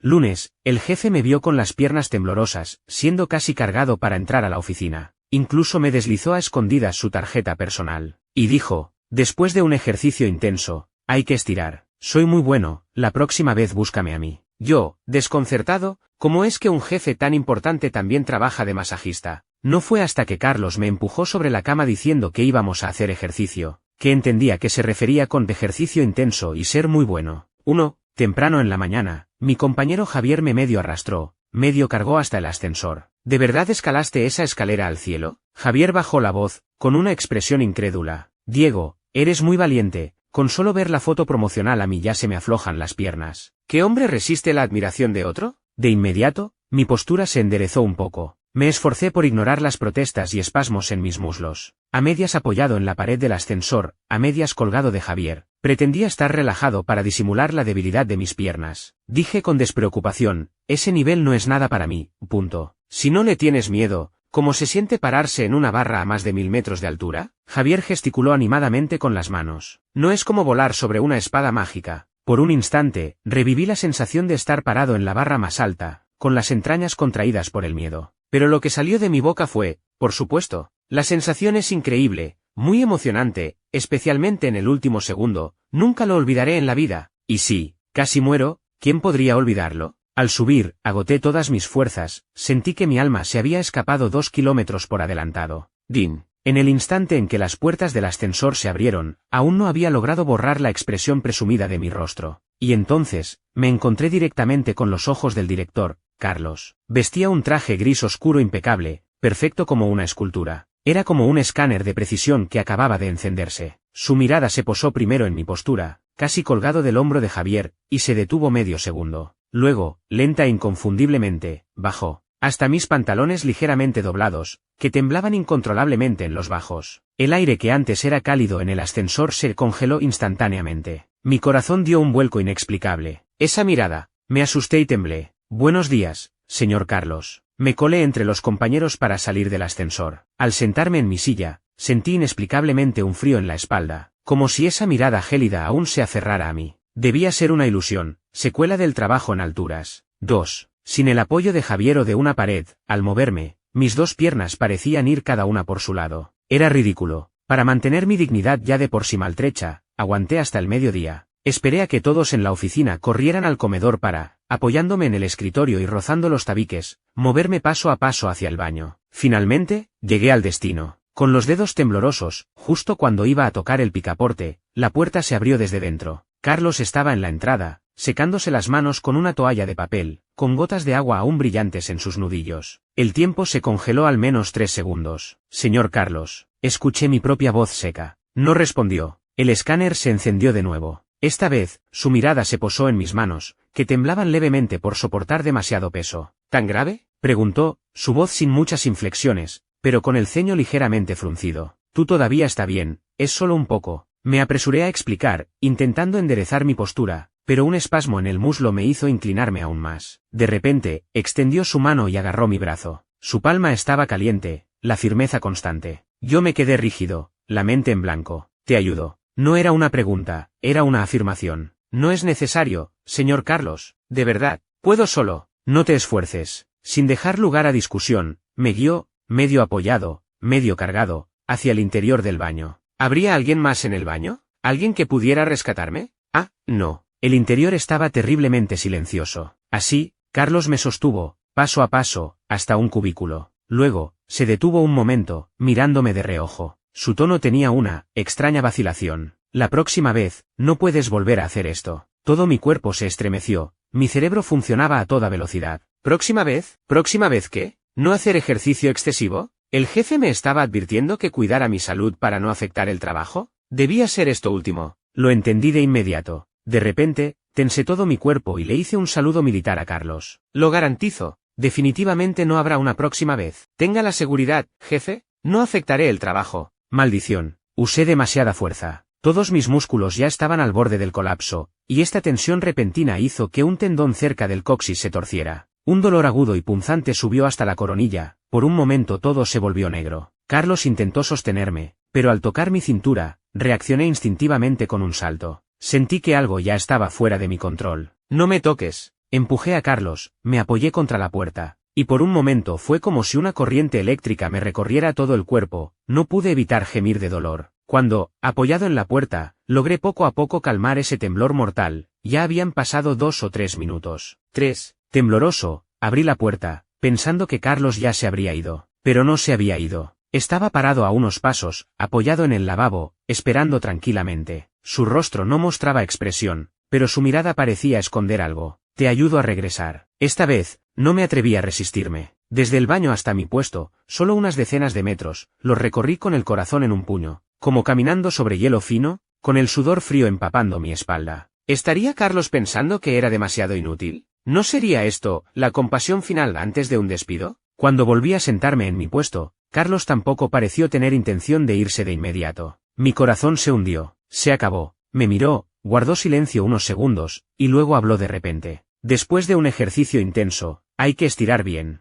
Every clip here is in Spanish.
Lunes, el jefe me vio con las piernas temblorosas, siendo casi cargado para entrar a la oficina. Incluso me deslizó a escondidas su tarjeta personal. Y dijo, después de un ejercicio intenso, hay que estirar. Soy muy bueno, la próxima vez búscame a mí. Yo, desconcertado, ¿cómo es que un jefe tan importante también trabaja de masajista? No fue hasta que Carlos me empujó sobre la cama diciendo que íbamos a hacer ejercicio, que entendía que se refería con ejercicio intenso y ser muy bueno. 1. Temprano en la mañana, mi compañero Javier me medio arrastró, medio cargó hasta el ascensor. ¿De verdad escalaste esa escalera al cielo? Javier bajó la voz, con una expresión incrédula. Diego, eres muy valiente, con solo ver la foto promocional a mí ya se me aflojan las piernas. ¿Qué hombre resiste la admiración de otro? De inmediato, mi postura se enderezó un poco. Me esforcé por ignorar las protestas y espasmos en mis muslos. A medias apoyado en la pared del ascensor, a medias colgado de Javier, pretendía estar relajado para disimular la debilidad de mis piernas. Dije con despreocupación, ese nivel no es nada para mí, punto. Si no le tienes miedo, ¿cómo se siente pararse en una barra a más de 1000 metros de altura? Javier gesticuló animadamente con las manos. No es como volar sobre una espada mágica. Por un instante, reviví la sensación de estar parado en la barra más alta, con las entrañas contraídas por el miedo. Pero lo que salió de mi boca fue, por supuesto, la sensación es increíble, muy emocionante, especialmente en el último segundo, nunca lo olvidaré en la vida. Y sí, casi muero, ¿quién podría olvidarlo? Al subir, agoté todas mis fuerzas, sentí que mi alma se había escapado 2 kilómetros por adelantado. Din. En el instante en que las puertas del ascensor se abrieron, aún no había logrado borrar la expresión presumida de mi rostro. Y entonces, me encontré directamente con los ojos del director, Carlos. Vestía un traje gris oscuro impecable, perfecto como una escultura. Era como un escáner de precisión que acababa de encenderse. Su mirada se posó primero en mi postura, casi colgado del hombro de Javier, y se detuvo medio segundo. Luego, lenta e inconfundiblemente, bajó, hasta mis pantalones ligeramente doblados, que temblaban incontrolablemente en los bajos. El aire que antes era cálido en el ascensor se congeló instantáneamente. Mi corazón dio un vuelco inexplicable. Esa mirada, me asusté y temblé. Buenos días, señor Carlos. Me colé entre los compañeros para salir del ascensor. Al sentarme en mi silla, sentí inexplicablemente un frío en la espalda, como si esa mirada gélida aún se aferrara a mí. Debía ser una ilusión, secuela del trabajo en alturas. 2. Sin el apoyo de Javier o de una pared, al moverme, mis 2 piernas parecían ir cada una por su lado. Era ridículo. Para mantener mi dignidad ya de por sí maltrecha, aguanté hasta el mediodía. Esperé a que todos en la oficina corrieran al comedor para, apoyándome en el escritorio y rozando los tabiques, moverme paso a paso hacia el baño. Finalmente, llegué al destino. Con los dedos temblorosos, justo cuando iba a tocar el picaporte, la puerta se abrió desde dentro. Carlos estaba en la entrada, secándose las manos con una toalla de papel, con gotas de agua aún brillantes en sus nudillos. El tiempo se congeló al menos 3 segundos. Señor Carlos, escuché mi propia voz seca. No respondió. El escáner se encendió de nuevo. Esta vez, su mirada se posó en mis manos, que temblaban levemente por soportar demasiado peso. ¿Tan grave?, preguntó, su voz sin muchas inflexiones, pero con el ceño ligeramente fruncido. Tú todavía está bien, es solo un poco. Me apresuré a explicar, intentando enderezar mi postura, pero un espasmo en el muslo me hizo inclinarme aún más. De repente, extendió su mano y agarró mi brazo. Su palma estaba caliente, la firmeza constante. Yo me quedé rígido, la mente en blanco. Te ayudo. No era una pregunta, era una afirmación. No es necesario, señor Carlos, de verdad, puedo solo. No te esfuerces. Sin dejar lugar a discusión, me guió, medio apoyado, medio cargado, hacia el interior del baño. ¿Habría alguien más en el baño? ¿Alguien que pudiera rescatarme? Ah, no. El interior estaba terriblemente silencioso. Así, Carlos me sostuvo, paso a paso, hasta un cubículo. Luego, se detuvo un momento, mirándome de reojo. Su tono tenía una extraña vacilación. La próxima vez, no puedes volver a hacer esto. Todo mi cuerpo se estremeció, mi cerebro funcionaba a toda velocidad. ¿Próxima vez? ¿Próxima vez qué? ¿No hacer ejercicio excesivo? ¿El jefe me estaba advirtiendo que cuidara mi salud para no afectar el trabajo? Debía ser esto último. Lo entendí de inmediato. De repente, tensé todo mi cuerpo y le hice un saludo militar a Carlos. Lo garantizo. Definitivamente no habrá una próxima vez. Tenga la seguridad, jefe. No afectaré el trabajo. Maldición. Usé demasiada fuerza. Todos mis músculos ya estaban al borde del colapso, y esta tensión repentina hizo que un tendón cerca del coxis se torciera. Un dolor agudo y punzante subió hasta la coronilla. Por un momento todo se volvió negro. Carlos intentó sostenerme, pero al tocar mi cintura, reaccioné instintivamente con un salto. Sentí que algo ya estaba fuera de mi control. No me toques. Empujé a Carlos, me apoyé contra la puerta, y por un momento fue como si una corriente eléctrica me recorriera todo el cuerpo, no pude evitar gemir de dolor. Cuando, apoyado en la puerta, logré poco a poco calmar ese temblor mortal, ya habían pasado 2 o 3 minutos. 3. Tembloroso, abrí la puerta, pensando que Carlos ya se habría ido, pero no se había ido. Estaba parado a unos pasos, apoyado en el lavabo, esperando tranquilamente. Su rostro no mostraba expresión, pero su mirada parecía esconder algo. Te ayudo a regresar. Esta vez, no me atreví a resistirme. Desde el baño hasta mi puesto, solo unas decenas de metros, los recorrí con el corazón en un puño, como caminando sobre hielo fino, con el sudor frío empapando mi espalda. ¿Estaría Carlos pensando que era demasiado inútil? ¿No sería esto la compasión final antes de un despido? Cuando volví a sentarme en mi puesto, Carlos tampoco pareció tener intención de irse de inmediato. Mi corazón se hundió, se acabó, me miró, guardó silencio unos segundos, y luego habló de repente. Después de un ejercicio intenso, hay que estirar bien.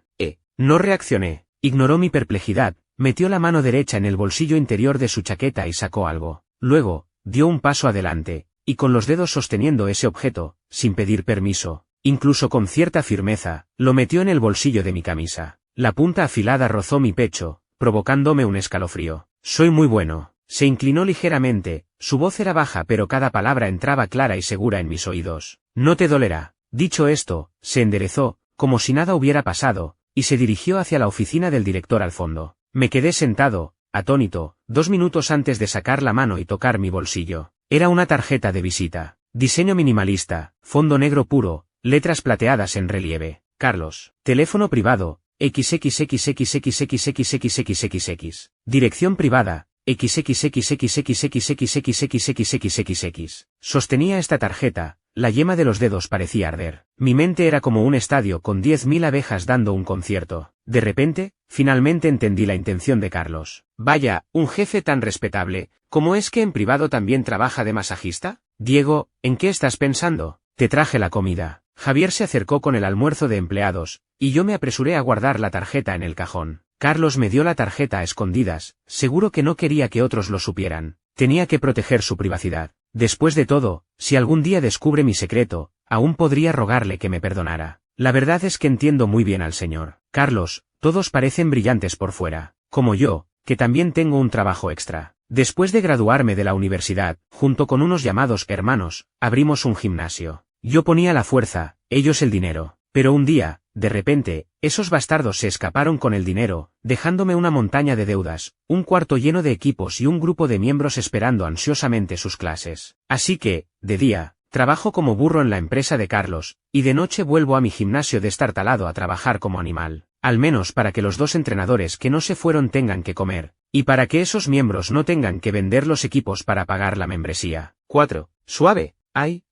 No reaccioné, ignoró mi perplejidad, metió la mano derecha en el bolsillo interior de su chaqueta y sacó algo. Luego, dio un paso adelante, y con los dedos sosteniendo ese objeto, sin pedir permiso, incluso con cierta firmeza, lo metió en el bolsillo de mi camisa. La punta afilada rozó mi pecho, provocándome un escalofrío. Soy muy bueno. Se inclinó ligeramente, su voz era baja pero cada palabra entraba clara y segura en mis oídos. No te dolerá. Dicho esto, se enderezó, como si nada hubiera pasado, y se dirigió hacia la oficina del director al fondo. Me quedé sentado, atónito, 2 minutos antes de sacar la mano y tocar mi bolsillo. Era una tarjeta de visita. Diseño minimalista, fondo negro puro, letras plateadas en relieve. Carlos. Teléfono privado, XXXXXXXXXXXX. Dirección privada, XXXXXXXXXXXXX. Sostenía esta tarjeta, la yema de los dedos parecía arder. Mi mente era como un estadio con 10.000 abejas dando un concierto. De repente, finalmente entendí la intención de Carlos. Vaya, un jefe tan respetable, ¿cómo es que en privado también trabaja de masajista? Diego, ¿en qué estás pensando? Te traje la comida. Javier se acercó con el almuerzo de empleados, y yo me apresuré a guardar la tarjeta en el cajón. Carlos me dio la tarjeta a escondidas, seguro que no quería que otros lo supieran. Tenía que proteger su privacidad. Después de todo, si algún día descubre mi secreto, aún podría rogarle que me perdonara. La verdad es que entiendo muy bien al señor Carlos, todos parecen brillantes por fuera, como yo, que también tengo un trabajo extra. Después de graduarme de la universidad, junto con unos llamados hermanos, abrimos un gimnasio. Yo ponía la fuerza, ellos el dinero. Pero un día, de repente, esos bastardos se escaparon con el dinero, dejándome una montaña de deudas, un cuarto lleno de equipos y un grupo de miembros esperando ansiosamente sus clases. Así que, de día, trabajo como burro en la empresa de Carlos, y de noche vuelvo a mi gimnasio destartalado a trabajar como animal. Al menos para que los 2 entrenadores que no se fueron tengan que comer, y para que esos miembros no tengan que vender los equipos para pagar la membresía. 4. Suave. Ay.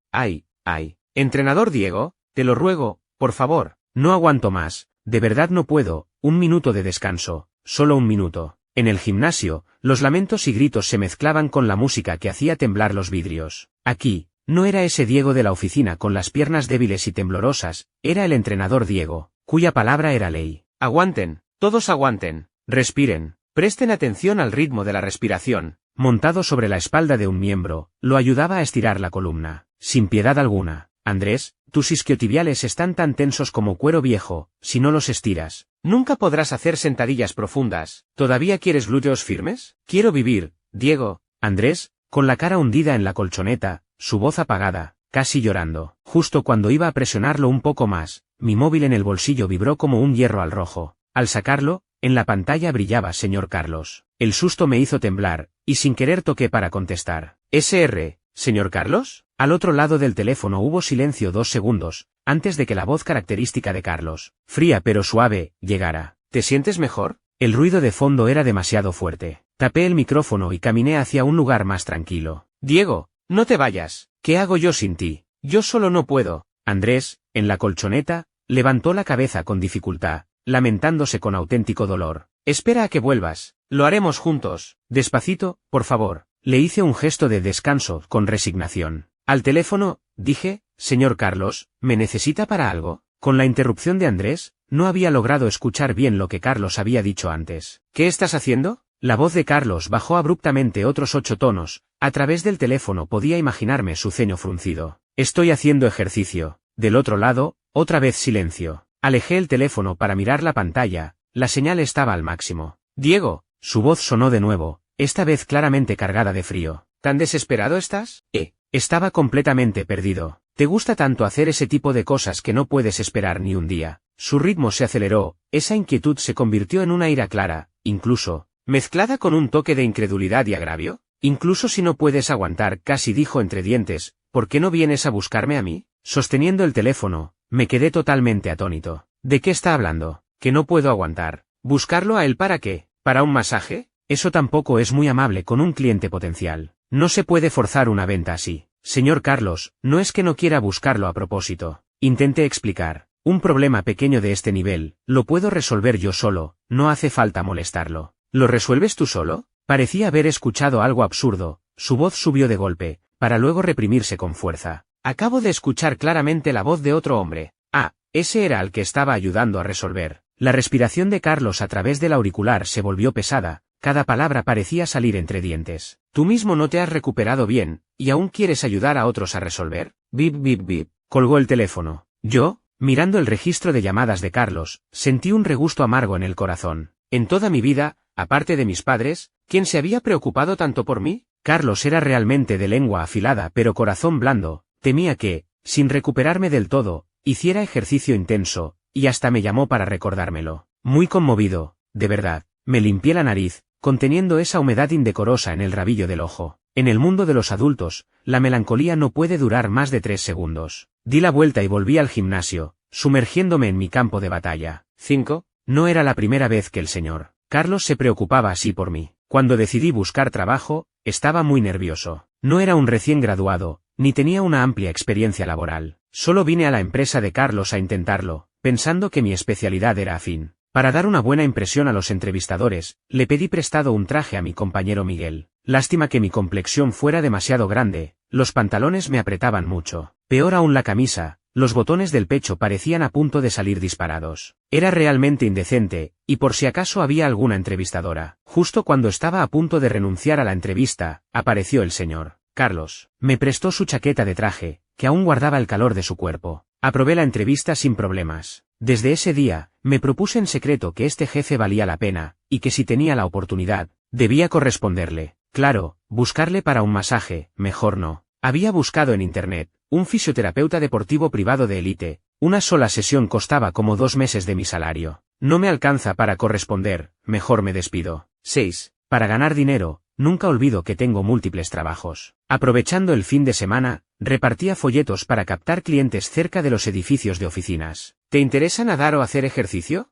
Entrenador Diego, te lo ruego, por favor, no aguanto más, de verdad no puedo, 1 minuto de descanso, solo 1 minuto. En el gimnasio, los lamentos y gritos se mezclaban con la música que hacía temblar los vidrios. Aquí, no era ese Diego de la oficina con las piernas débiles y temblorosas, era el entrenador Diego, cuya palabra era ley. Aguanten, todos aguanten, respiren, presten atención al ritmo de la respiración. Montado sobre la espalda de un miembro, lo ayudaba a estirar la columna, sin piedad alguna. Andrés, tus isquiotibiales están tan tensos como cuero viejo, si no los estiras, nunca podrás hacer sentadillas profundas. ¿Todavía quieres glúteos firmes? Quiero vivir, Diego. Andrés, con la cara hundida en la colchoneta, su voz apagada, casi llorando. Justo cuando iba a presionarlo un poco más, mi móvil en el bolsillo vibró como un hierro al rojo. Al sacarlo, en la pantalla brillaba señor Carlos. El susto me hizo temblar, y sin querer toqué para contestar. ¿SR, señor Carlos? Al otro lado del teléfono hubo silencio 2 segundos, antes de que la voz característica de Carlos, fría pero suave, llegara. ¿Te sientes mejor? El ruido de fondo era demasiado fuerte. Tapé el micrófono y caminé hacia un lugar más tranquilo. Diego, no te vayas. ¿Qué hago yo sin ti? Yo solo no puedo. Andrés, en la colchoneta, levantó la cabeza con dificultad, lamentándose con auténtico dolor. Espera a que vuelvas. Lo haremos juntos. Despacito, por favor. Le hice un gesto de descanso con resignación. Al teléfono, dije, señor Carlos, ¿me necesita para algo? Con la interrupción de Andrés, no había logrado escuchar bien lo que Carlos había dicho antes. ¿Qué estás haciendo? La voz de Carlos bajó abruptamente otros 8 tonos, a través del teléfono podía imaginarme su ceño fruncido. Estoy haciendo ejercicio. Del otro lado, Otra vez silencio. Alejé el teléfono para mirar la pantalla, la señal estaba al máximo. Diego, su voz sonó de nuevo, esta vez claramente cargada de frío. ¿Tan desesperado estás? Estaba completamente perdido. ¿Te gusta tanto hacer ese tipo de cosas que no puedes esperar ni un día? Su ritmo se aceleró, esa inquietud se convirtió en una ira clara, incluso, mezclada con un toque de incredulidad y agravio. Incluso si no puedes aguantar, casi dijo entre dientes, ¿por qué no vienes a buscarme a mí? Sosteniendo el teléfono, me quedé totalmente atónito. ¿De qué está hablando? Que no puedo aguantar. ¿Buscarlo a él para qué? ¿Para un masaje? Eso tampoco es muy amable con un cliente potencial. No se puede forzar una venta así. Señor Carlos, no es que no quiera buscarlo a propósito. Intenté explicar. Un problema pequeño de este nivel, lo puedo resolver yo solo, no hace falta molestarlo. ¿Lo resuelves tú solo? Parecía haber escuchado algo absurdo, su voz subió de golpe, para luego reprimirse con fuerza. Acabo de escuchar claramente la voz de otro hombre. Ah, ese era al que estaba ayudando a resolver. La respiración de Carlos a través del auricular se volvió pesada, cada palabra parecía salir entre dientes. Tú mismo no te has recuperado bien, ¿y aún quieres ayudar a otros a resolver? Bip bip bip. Colgó el teléfono. Yo, mirando el registro de llamadas de Carlos, sentí un regusto amargo en el corazón. En toda mi vida, aparte de mis padres, ¿quién se había preocupado tanto por mí? Carlos era realmente de lengua afilada pero corazón blando, temía que, sin recuperarme del todo, hiciera ejercicio intenso, y hasta me llamó para recordármelo. Muy conmovido, de verdad, me limpié la nariz, conteniendo esa humedad indecorosa en el rabillo del ojo. En el mundo de los adultos, la melancolía no puede durar más de 3 segundos. Di la vuelta y volví al gimnasio, sumergiéndome en mi campo de batalla. 5. No era la primera vez que el señor Carlos se preocupaba así por mí. Cuando decidí buscar trabajo, estaba muy nervioso. No era un recién graduado, ni tenía una amplia experiencia laboral. Solo vine a la empresa de Carlos a intentarlo, pensando que mi especialidad era afín. Para dar una buena impresión a los entrevistadores, le pedí prestado un traje a mi compañero Miguel. Lástima que mi complexión fuera demasiado grande, los pantalones me apretaban mucho. Peor aún la camisa, los botones del pecho parecían a punto de salir disparados. Era realmente indecente, y por si acaso había alguna entrevistadora. Justo cuando estaba a punto de renunciar a la entrevista, apareció el señor Carlos. Me prestó su chaqueta de traje, que aún guardaba el calor de su cuerpo. Aprobé la entrevista sin problemas. Desde ese día, me propuse en secreto que este jefe valía la pena, y que si tenía la oportunidad, debía corresponderle. Claro, buscarle para un masaje, mejor no. Había buscado en internet, un fisioterapeuta deportivo privado de élite, una sola sesión costaba como 2 meses de mi salario. No me alcanza para corresponder, mejor me despido. 6. Para ganar dinero, nunca olvido que tengo múltiples trabajos. Aprovechando el fin de semana, repartía folletos para captar clientes cerca de los edificios de oficinas. ¿Te interesa nadar o hacer ejercicio?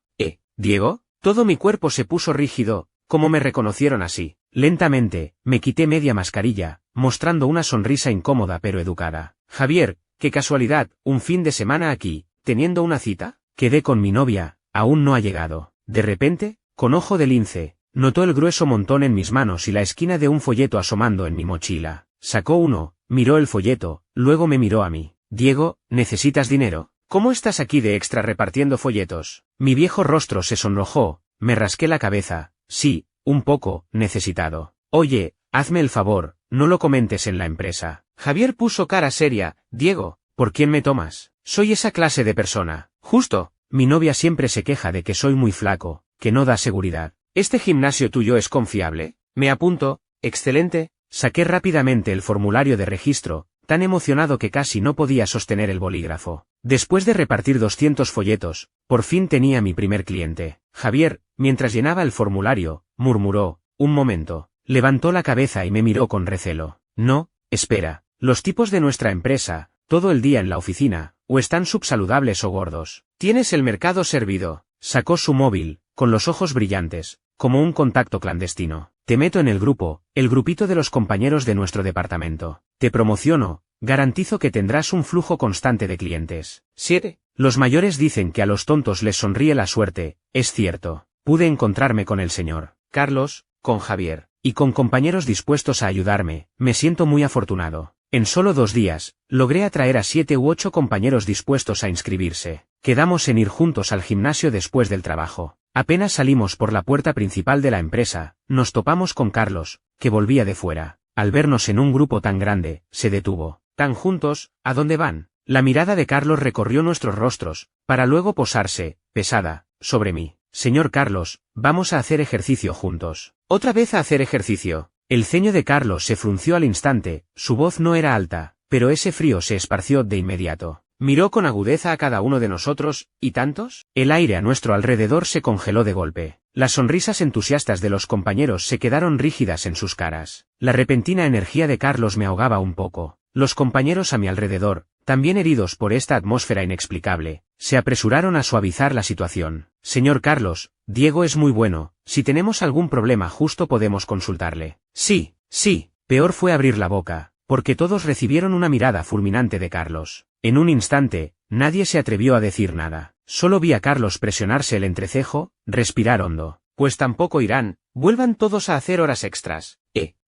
Diego, todo mi cuerpo se puso rígido, ¿cómo me reconocieron así? Lentamente, me quité media mascarilla, mostrando una sonrisa incómoda pero educada. Javier, qué casualidad, un fin de semana aquí, ¿teniendo una cita? Quedé con mi novia, aún no ha llegado. De repente, con ojo de lince, notó el grueso montón en mis manos y la esquina de un folleto asomando en mi mochila. Sacó uno, miró el folleto, luego me miró a mí. Diego, ¿necesitas dinero? ¿Cómo estás aquí de extra repartiendo folletos? Mi viejo rostro se sonrojó, me rasqué la cabeza. Sí, un poco, necesitado. Oye, hazme el favor, no lo comentes en la empresa. Javier puso cara seria. Diego, ¿por quién me tomas? Soy esa clase de persona. Justo, mi novia siempre se queja de que soy muy flaco, que no da seguridad. ¿Este gimnasio tuyo es confiable? Me apunto. Excelente. Saqué rápidamente el formulario de registro, tan emocionado que casi no podía sostener el bolígrafo. Después de repartir 200 folletos, por fin tenía mi primer cliente. Javier, mientras llenaba el formulario, murmuró, un momento. Levantó la cabeza y me miró con recelo. No, espera, los tipos de nuestra empresa, todo el día en la oficina, o están subsaludables o gordos. Tienes el mercado servido. Sacó su móvil, con los ojos brillantes, como un contacto clandestino. Te meto en el grupo, el grupito de los compañeros de nuestro departamento. Te promociono, garantizo que tendrás un flujo constante de clientes. 7. Los mayores dicen que a los tontos les sonríe la suerte, es cierto. Pude encontrarme con el señor Carlos, con Javier, y con compañeros dispuestos a ayudarme, me siento muy afortunado. En solo 2 días, logré atraer a 7 u 8 compañeros dispuestos a inscribirse. Quedamos en ir juntos al gimnasio después del trabajo. Apenas salimos por la puerta principal de la empresa, nos topamos con Carlos, que volvía de fuera. Al vernos en un grupo tan grande, se detuvo. ¿Tan juntos? ¿A dónde van? La mirada de Carlos recorrió nuestros rostros, para luego posarse, pesada, sobre mí. Señor Carlos, vamos a hacer ejercicio juntos. ¿Otra vez a hacer ejercicio? El ceño de Carlos se frunció al instante, su voz no era alta, pero ese frío se esparció de inmediato. Miró con agudeza a cada uno de nosotros, ¿y tantos? El aire a nuestro alrededor se congeló de golpe. Las sonrisas entusiastas de los compañeros se quedaron rígidas en sus caras. La repentina energía de Carlos me ahogaba un poco. Los compañeros a mi alrededor, también heridos por esta atmósfera inexplicable, se apresuraron a suavizar la situación. Señor Carlos, Diego es muy bueno, si tenemos algún problema justo podemos consultarle. Sí, sí, peor fue abrir la boca, porque todos recibieron una mirada fulminante de Carlos. En un instante, nadie se atrevió a decir nada. Solo vi a Carlos presionarse el entrecejo, respirar hondo. Pues tampoco irán, vuelvan todos a hacer horas extras.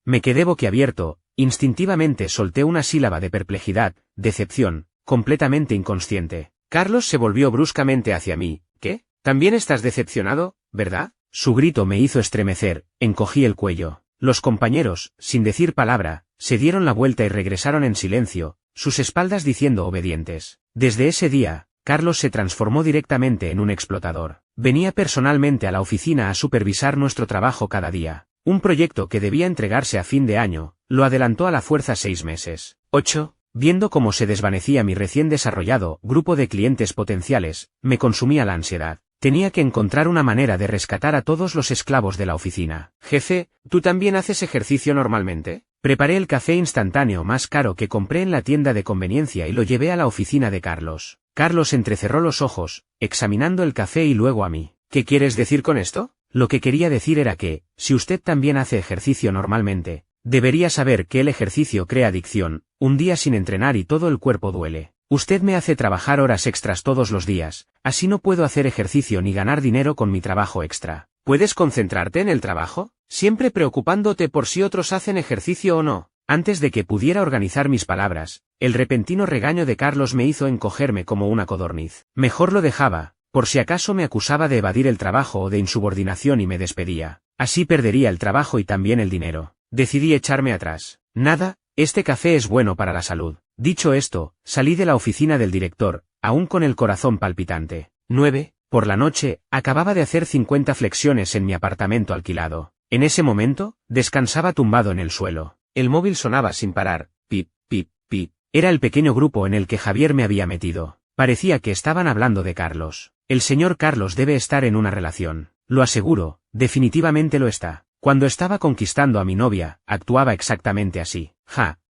Me quedé boquiabierto, instintivamente solté una sílaba de perplejidad, decepción, completamente inconsciente. Carlos se volvió bruscamente hacia mí. ¿Qué? ¿También estás decepcionado, verdad? Su grito me hizo estremecer, encogí el cuello. Los compañeros, sin decir palabra, se dieron la vuelta y regresaron en silencio, sus espaldas diciendo obedientes. Desde ese día, Carlos se transformó directamente en un explotador. Venía personalmente a la oficina a supervisar nuestro trabajo cada día. Un proyecto que debía entregarse a fin de año, lo adelantó a la fuerza 6 meses. 8. Viendo cómo se desvanecía mi recién desarrollado grupo de clientes potenciales, me consumía la ansiedad. Tenía que encontrar una manera de rescatar a todos los esclavos de la oficina. Jefe, ¿tú también haces ejercicio normalmente? Preparé el café instantáneo más caro que compré en la tienda de conveniencia y lo llevé a la oficina de Carlos. Carlos entrecerró los ojos, examinando el café y luego a mí. ¿Qué quieres decir con esto? Lo que quería decir era que, si usted también hace ejercicio normalmente, debería saber que el ejercicio crea adicción, un día sin entrenar y todo el cuerpo duele. Usted me hace trabajar horas extras todos los días, así no puedo hacer ejercicio ni ganar dinero con mi trabajo extra. ¿Puedes concentrarte en el trabajo? Siempre preocupándote por si otros hacen ejercicio o no. Antes de que pudiera organizar mis palabras, el repentino regaño de Carlos me hizo encogerme como una codorniz. Mejor lo dejaba, por si acaso me acusaba de evadir el trabajo o de insubordinación y me despedía. Así perdería el trabajo y también el dinero. Decidí echarme atrás. Nada, este café es bueno para la salud. Dicho esto, salí de la oficina del director, aún con el corazón palpitante. 9. Por la noche, acababa de hacer 50 flexiones en mi apartamento alquilado. En ese momento, descansaba tumbado en el suelo. El móvil sonaba sin parar. Pip, pip, pip. Era el pequeño grupo en el que Javier me había metido. Parecía que estaban hablando de Carlos. El señor Carlos debe estar en una relación. Lo aseguro, definitivamente lo está. Cuando estaba conquistando a mi novia, actuaba exactamente así.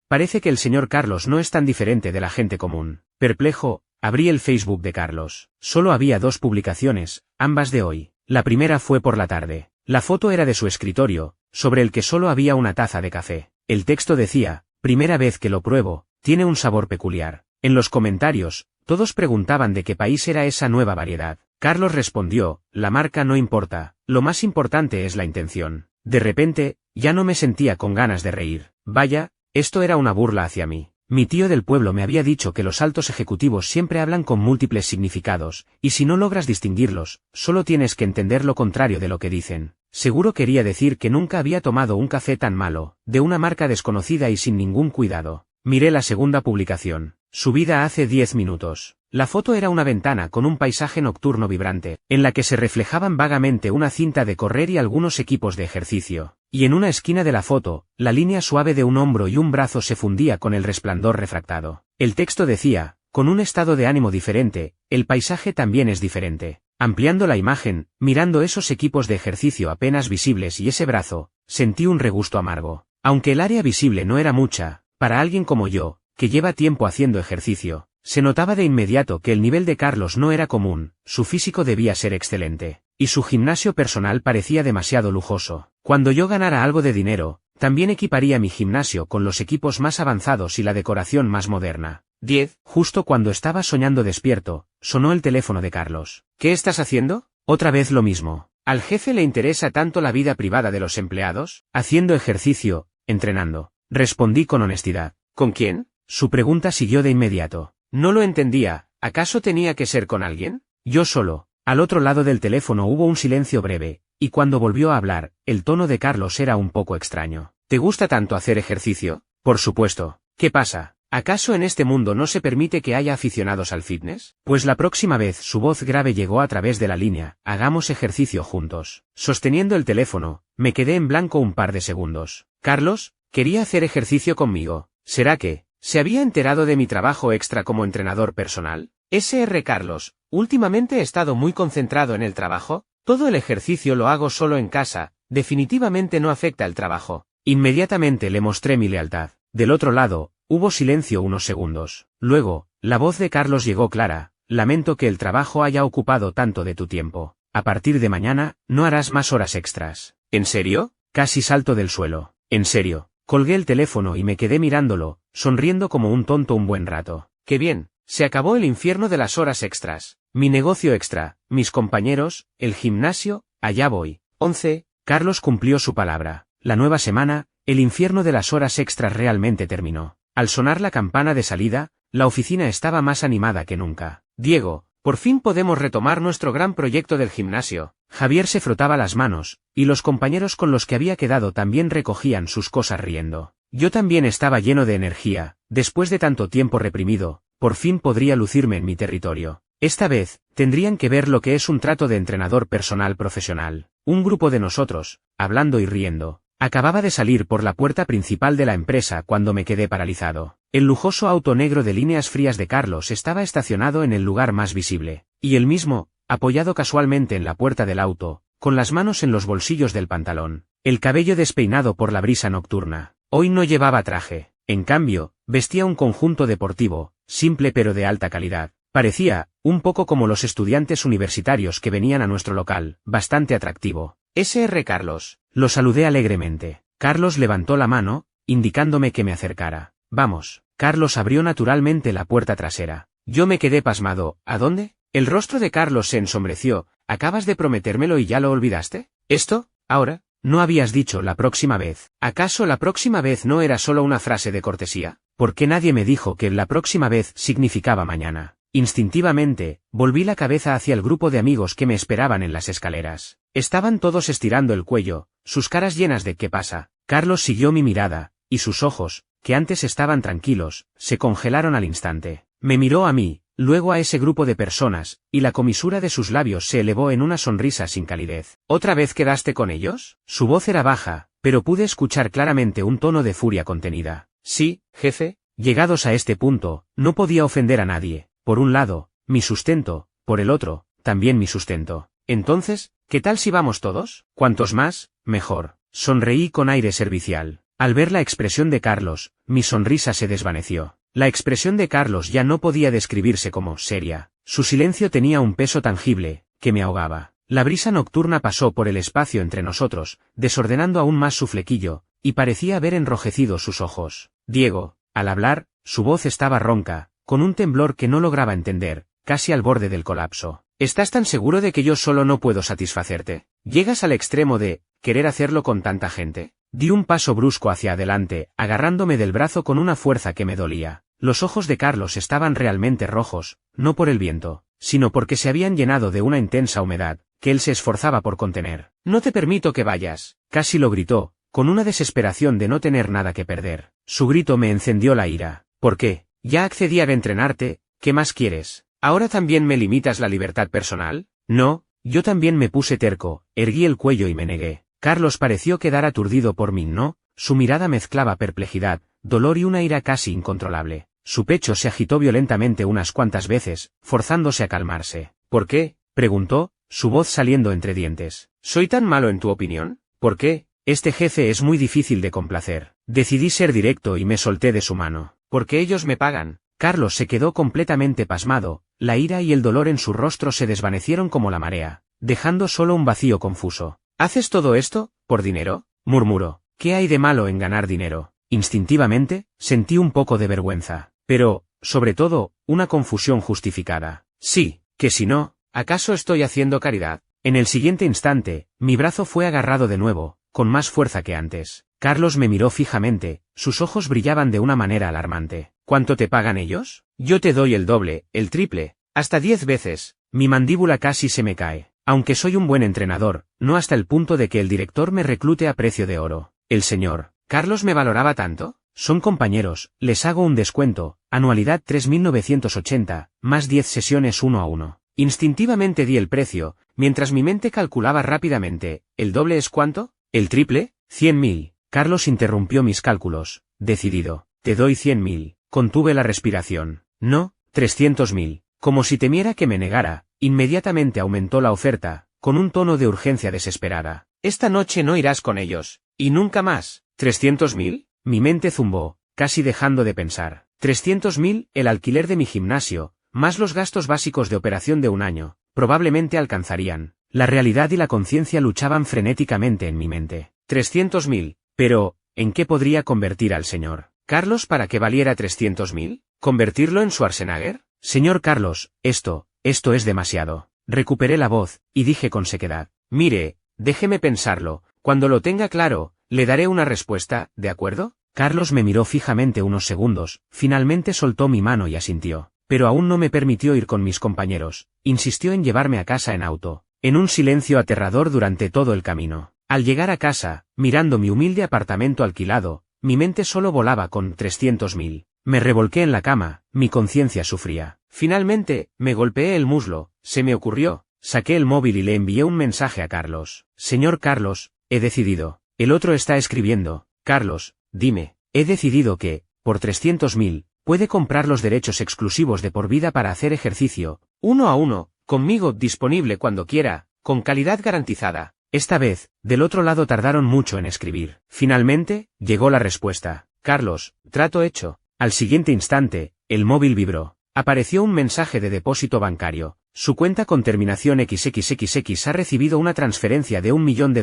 Parece que el señor Carlos no es tan diferente de la gente común. Perplejo, abrí el Facebook de Carlos. Solo había 2 publicaciones, ambas de hoy. La primera fue por la tarde. La foto era de su escritorio, sobre el que solo había una taza de café. El texto decía, primera vez que lo pruebo, tiene un sabor peculiar. En los comentarios, todos preguntaban de qué país era esa nueva variedad. Carlos respondió, la marca no importa, lo más importante es la intención. De repente, ya no me sentía con ganas de reír. Vaya, esto era una burla hacia mí. Mi tío del pueblo me había dicho que los altos ejecutivos siempre hablan con múltiples significados, y si no logras distinguirlos, solo tienes que entender lo contrario de lo que dicen. Seguro quería decir que nunca había tomado un café tan malo, de una marca desconocida y sin ningún cuidado. Miré la segunda publicación, subida hace 10 minutos. La foto era una ventana con un paisaje nocturno vibrante, en la que se reflejaban vagamente una cinta de correr y algunos equipos de ejercicio. Y en una esquina de la foto, la línea suave de un hombro y un brazo se fundía con el resplandor refractado. El texto decía, con un estado de ánimo diferente, el paisaje también es diferente. Ampliando la imagen, mirando esos equipos de ejercicio apenas visibles y ese brazo, sentí un regusto amargo. Aunque el área visible no era mucha, para alguien como yo, que lleva tiempo haciendo ejercicio, se notaba de inmediato que el nivel de Carlos no era común, su físico debía ser excelente, y su gimnasio personal parecía demasiado lujoso. Cuando yo ganara algo de dinero, también equiparía mi gimnasio con los equipos más avanzados y la decoración más moderna. 10. Justo cuando estaba soñando despierto, sonó el teléfono de Carlos. ¿Qué estás haciendo? Otra vez lo mismo. ¿Al jefe le interesa tanto la vida privada de los empleados? Haciendo ejercicio, entrenando. Respondí con honestidad. ¿Con quién? Su pregunta siguió de inmediato. No lo entendía, ¿acaso tenía que ser con alguien? Yo solo. Al otro lado del teléfono hubo un silencio breve, y cuando volvió a hablar, el tono de Carlos era un poco extraño. ¿Te gusta tanto hacer ejercicio? Por supuesto. ¿Qué pasa? ¿Acaso en este mundo no se permite que haya aficionados al fitness? Pues la próxima vez su voz grave llegó a través de la línea, hagamos ejercicio juntos. Sosteniendo el teléfono, me quedé en blanco un par de segundos. Carlos, quería hacer ejercicio conmigo. ¿Será que se había enterado de mi trabajo extra como entrenador personal? Sr. Carlos, últimamente he estado muy concentrado en el trabajo. Todo el ejercicio lo hago solo en casa, definitivamente no afecta el trabajo. Inmediatamente le mostré mi lealtad. Del otro lado, hubo silencio unos segundos. Luego, la voz de Carlos llegó clara. Lamento que el trabajo haya ocupado tanto de tu tiempo. A partir de mañana, no harás más horas extras. ¿En serio? Casi salto del suelo. En serio. Colgué el teléfono y me quedé mirándolo, sonriendo como un tonto un buen rato. ¡Qué bien! Se acabó el infierno de las horas extras. Mi negocio extra, mis compañeros, el gimnasio, allá voy. 11. Carlos cumplió su palabra. La nueva semana, el infierno de las horas extras realmente terminó. Al sonar la campana de salida, la oficina estaba más animada que nunca. Diego, por fin podemos retomar nuestro gran proyecto del gimnasio. Javier se frotaba las manos, y los compañeros con los que había quedado también recogían sus cosas riendo. Yo también estaba lleno de energía, después de tanto tiempo reprimido, por fin podría lucirme en mi territorio. Esta vez, tendrían que ver lo que es un trato de entrenador personal profesional. Un grupo de nosotros, hablando y riendo, acababa de salir por la puerta principal de la empresa cuando me quedé paralizado. El lujoso auto negro de líneas frías de Carlos estaba estacionado en el lugar más visible, y él mismo, apoyado casualmente en la puerta del auto, con las manos en los bolsillos del pantalón, el cabello despeinado por la brisa nocturna. Hoy no llevaba traje, en cambio, vestía un conjunto deportivo, simple pero de alta calidad. Parecía, un poco como los estudiantes universitarios que venían a nuestro local, bastante atractivo. Sr. Carlos, lo saludé alegremente. Carlos levantó la mano, indicándome que me acercara. Vamos. Carlos abrió naturalmente la puerta trasera. Yo me quedé pasmado. ¿A dónde? El rostro de Carlos se ensombreció. ¿Acabas de prometérmelo y ya lo olvidaste? ¿Esto? ¿Ahora? ¿No habías dicho la próxima vez? ¿Acaso la próxima vez no era solo una frase de cortesía? ¿Por qué nadie me dijo que la próxima vez significaba mañana? Instintivamente, volví la cabeza hacia el grupo de amigos que me esperaban en las escaleras. Estaban todos estirando el cuello, sus caras llenas de ¿qué pasa? Carlos siguió mi mirada, y sus ojos, que antes estaban tranquilos, se congelaron al instante. Me miró a mí, luego a ese grupo de personas, y la comisura de sus labios se elevó en una sonrisa sin calidez. ¿Otra vez quedaste con ellos? Su voz era baja, pero pude escuchar claramente un tono de furia contenida. Sí, jefe. Llegados a este punto, no podía ofender a nadie. Por un lado, mi sustento, por el otro, también mi sustento. Entonces, ¿qué tal si vamos todos? Cuantos más, mejor. Sonreí con aire servicial. Al ver la expresión de Carlos, mi sonrisa se desvaneció. La expresión de Carlos ya no podía describirse como seria. Su silencio tenía un peso tangible, que me ahogaba. La brisa nocturna pasó por el espacio entre nosotros, desordenando aún más su flequillo, y parecía haber enrojecido sus ojos. Diego, al hablar, su voz estaba ronca, con un temblor que no lograba entender, casi al borde del colapso. ¿Estás tan seguro de que yo solo no puedo satisfacerte? ¿Llegas al extremo de querer hacerlo con tanta gente? Di un paso brusco hacia adelante, agarrándome del brazo con una fuerza que me dolía. Los ojos de Carlos estaban realmente rojos, no por el viento, sino porque se habían llenado de una intensa humedad, que él se esforzaba por contener. No te permito que vayas, casi lo gritó, con una desesperación de no tener nada que perder. Su grito me encendió la ira. ¿Por qué? Ya accedí a entrenarte, ¿qué más quieres? ¿Ahora también me limitas la libertad personal? No, yo también me puse terco, erguí el cuello y me negué. Carlos pareció quedar aturdido por mí, ¿no? Su mirada mezclaba perplejidad, dolor y una ira casi incontrolable. Su pecho se agitó violentamente unas cuantas veces, forzándose a calmarse. ¿Por qué? Preguntó, su voz saliendo entre dientes. ¿Soy tan malo en tu opinión? ¿Por qué? Este jefe es muy difícil de complacer. Decidí ser directo y me solté de su mano. Porque ellos me pagan. Carlos se quedó completamente pasmado, la ira y el dolor en su rostro se desvanecieron como la marea, dejando solo un vacío confuso. ¿Haces todo esto, por dinero? Murmuró. ¿Qué hay de malo en ganar dinero? Instintivamente, sentí un poco de vergüenza, pero, sobre todo, una confusión justificada. Sí, que si no, ¿acaso estoy haciendo caridad? En el siguiente instante, mi brazo fue agarrado de nuevo, con más fuerza que antes. Carlos me miró fijamente, sus ojos brillaban de una manera alarmante. ¿Cuánto te pagan ellos? Yo te doy el doble, el triple, hasta 10 veces. Mi mandíbula casi se me cae. Aunque soy un buen entrenador, no hasta el punto de que el director me reclute a precio de oro. ¿El señor Carlos me valoraba tanto? Son compañeros, les hago un descuento, anualidad 3.980, más 10 sesiones 1 a 1. Instintivamente di el precio, mientras mi mente calculaba rápidamente, ¿el doble es cuánto? ¿El triple? 100.000. Carlos interrumpió mis cálculos, decidido. Te doy 100.000. Contuve la respiración. No, 300.000. Como si temiera que me negara, inmediatamente aumentó la oferta, con un tono de urgencia desesperada. Esta noche no irás con ellos. Y nunca más. ¿300.000? Mi mente zumbó, casi dejando de pensar. 300.000, el alquiler de mi gimnasio, más los gastos básicos de operación de un año, probablemente alcanzarían. La realidad y la conciencia luchaban frenéticamente en mi mente. 300.000. Pero, ¿en qué podría convertir al señor Carlos para que valiera 300.000? ¿Convertirlo en Schwarzenegger? Señor Carlos, esto es demasiado. Recuperé la voz, y dije con sequedad. Mire, déjeme pensarlo, cuando lo tenga claro, le daré una respuesta, ¿de acuerdo? Carlos me miró fijamente unos segundos, finalmente soltó mi mano y asintió. Pero aún no me permitió ir con mis compañeros, insistió en llevarme a casa en auto, en un silencio aterrador durante todo el camino. Al llegar a casa, mirando mi humilde apartamento alquilado, mi mente solo volaba con 300.000. Me revolqué en la cama, mi conciencia sufría. Finalmente, me golpeé el muslo, se me ocurrió, saqué el móvil y le envié un mensaje a Carlos. Señor Carlos, he decidido. El otro está escribiendo. Carlos, dime, he decidido que, por 300.000, puede comprar los derechos exclusivos de por vida para hacer ejercicio, 1 a 1, conmigo disponible cuando quiera, con calidad garantizada. Esta vez, del otro lado tardaron mucho en escribir. Finalmente, llegó la respuesta. Carlos, trato hecho. Al siguiente instante, el móvil vibró. Apareció un mensaje de depósito bancario. Su cuenta con terminación XXXX ha recibido una transferencia de $1 millón.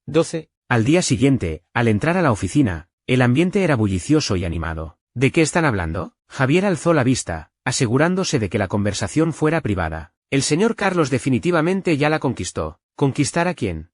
12. Al día siguiente, al entrar a la oficina, el ambiente era bullicioso y animado. ¿De qué están hablando? Javier alzó la vista, asegurándose de que la conversación fuera privada. El señor Carlos definitivamente ya la conquistó. ¿Conquistar a quién?